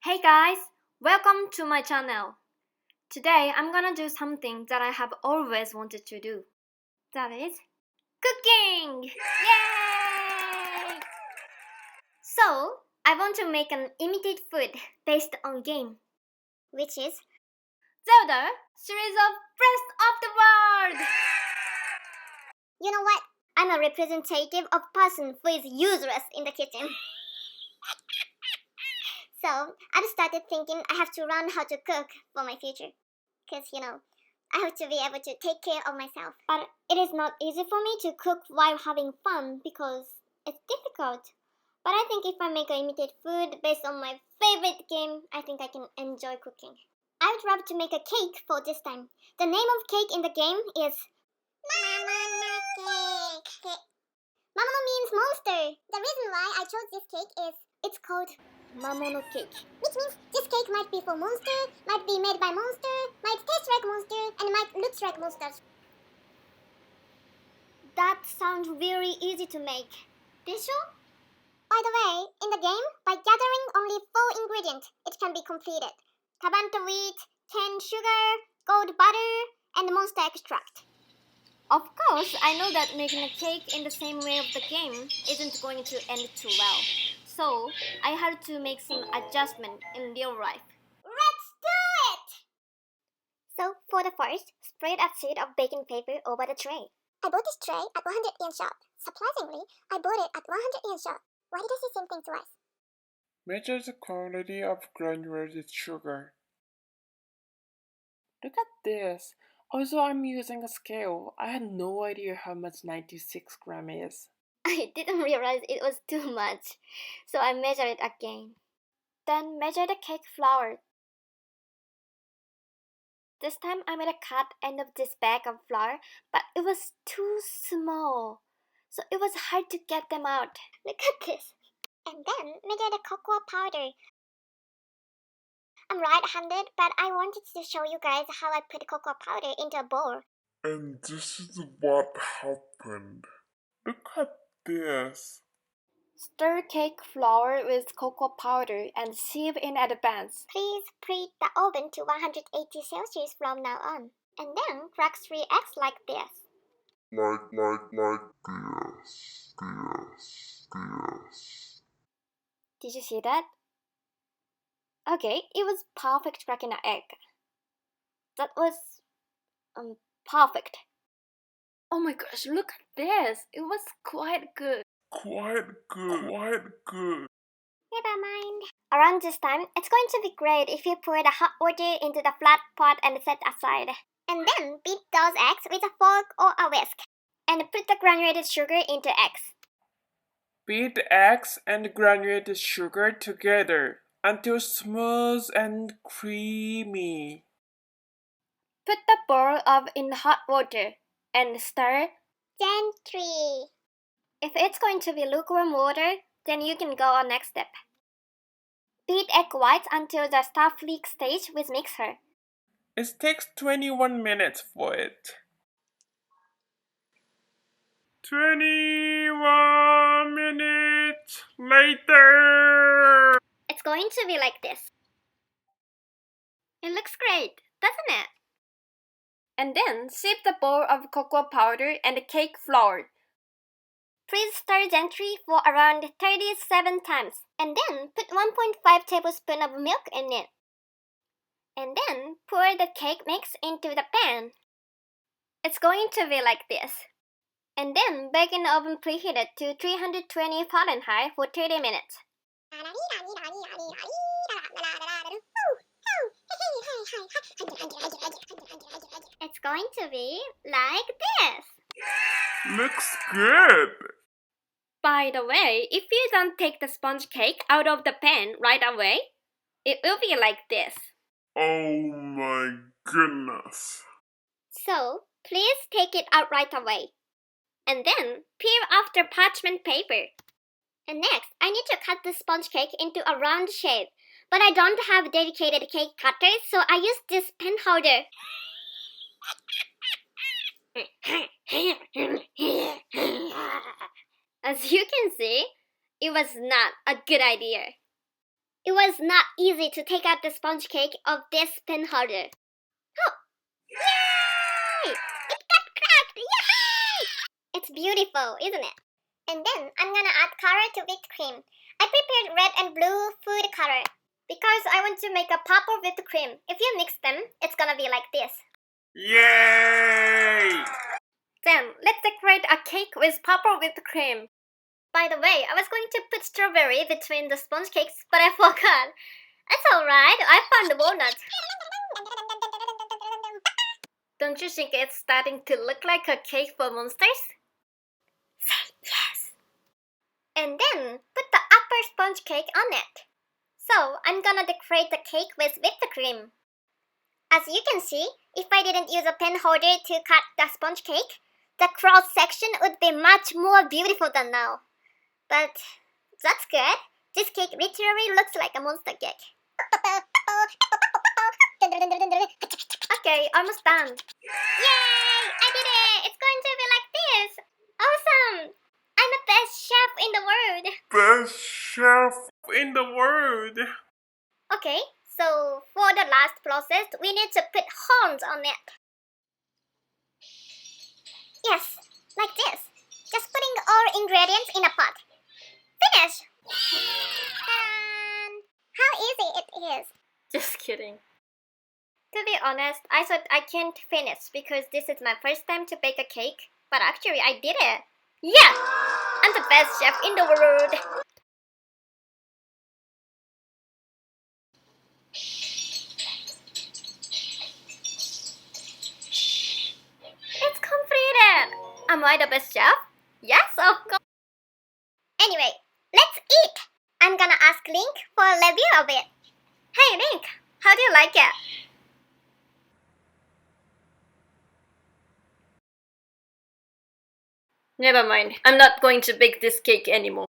Hey guys, welcome to my channel. Today I'm gonna do something that I have always wanted to do. That is cooking! Yay! So, I want to make an imitate food based on game, which is Zelda series of Breath of the World! You know what? I'm a representative of person who is useless in the kitchen. So, I've started thinking I have to learn how to cook for my future. Because, I have to be able to take care of myself. But it is not easy for me to cook while having fun because it's difficult. But I think if I make an imitate food based on my favorite game, I think I can enjoy cooking. I would love to make a cake for this time. The name of cake in the game is Mamono cake. Mamono means monster. The reason why I chose this cake is it's called Mamono cake, which means this cake might be for monster, might be made by monster, might taste like monster, and might look like monsters. That sounds very easy to make. Did you? By the way, in the game, by gathering only 4 ingredients, it can be completed. Tabanto wheat, cane sugar, gold butter, and monster extract. Of course, I know that making a cake in the same way of the game isn't going to end too well. So, I had to make some adjustment in real life. Let's do it! So, for the first, spread a sheet of baking paper over the tray. I bought this tray at 100 yen shop. Surprisingly, I bought it at 100 yen shop. Why did I say same thing twice? Measure the quantity of granulated sugar. Look at this. Also, I'm using a scale. I had no idea how much 96 gram is. I didn't realize it was too much, so I measured it again. Then measure the cake flour. This time I made a cut end of this bag of flour, but it was too small, so it was hard to get them out. Look at this. And then measure the cocoa powder. I'm right-handed, but I wanted to show you guys how I put cocoa powder into a bowl. And this is what happened. Look at this. Stir cake flour with cocoa powder and sieve in advance. Please preheat the oven to 180 Celsius from now on. And then crack 3 eggs like this. Like this. Did you see that? Okay, it was perfect cracking an egg. That was perfect. Oh my gosh, look at this. It was quite good. Quite good. Never mind. Around this time, it's going to be great if you pour the hot water into the flat pot and set aside. And then beat those eggs with a fork or a whisk. And put the granulated sugar into eggs. Beat eggs and granulated sugar together until smooth and creamy. Put the bowl in hot water and stir gently. If it's going to be lukewarm water, then you can go on next step. Beat egg whites until the stuff leaks stage with mixer. It takes 21 minutes for it. 21 minutes later. It's going to be like this. It looks great, doesn't it? And then sieve the bowl of cocoa powder and the cake flour. Please stir gently for around 37 times. And then put 1.5 tablespoons of milk in it. And then pour the cake mix into the pan. It's going to be like this. And then bake in the oven preheated to 320 Fahrenheit for 30 minutes. It's going to be like this. Looks good. By the way, if you don't take the sponge cake out of the pan right away, it will be like this. Oh my goodness. So, please take it out right away. And then, peel off the parchment paper. And next, I need to cut the sponge cake into a round shape. But I don't have dedicated cake cutters, so I use this pen holder. As you can see, it was not a good idea. It was not easy to take out the sponge cake of this pen holder. Oh! Yay! It got cracked! Yay! It's beautiful, isn't it? And then I'm gonna add color to whipped cream. I prepared red and blue food color because I want to make a purple whipped cream. If you mix them, it's gonna be like this. Yay! Then let's decorate a cake with purple whipped cream. By the way, I was going to put strawberry between the sponge cakes, but I forgot. That's alright, I found walnuts. Don't you think it's starting to look like a cake for monsters? Say yes! And then put the upper sponge cake on it. So I'm gonna decorate the cake with whipped cream. As you can see, if I didn't use a pen holder to cut the sponge cake, the cross section would be much more beautiful than now. But that's good. This cake literally looks like a monster cake. Okay, almost done. Yay! I did it! It's going to be like this! Awesome! I'm the best chef in the world! Best chef in the world! Okay, so for the last process, we need to put horns on it. Yes, like this. Just putting all ingredients in a pot. Finish! And how easy it is. Just kidding. To be honest, I thought I can't finish because this is my first time to bake a cake. But actually, I did it. Yeah! I'm the best chef in the world. It's completed! Am I the best chef? Yes, of course. Anyway, let's eat! I'm gonna ask Link for a review of it. Hey Link, how do you like it? Never mind, I'm not going to bake this cake anymore.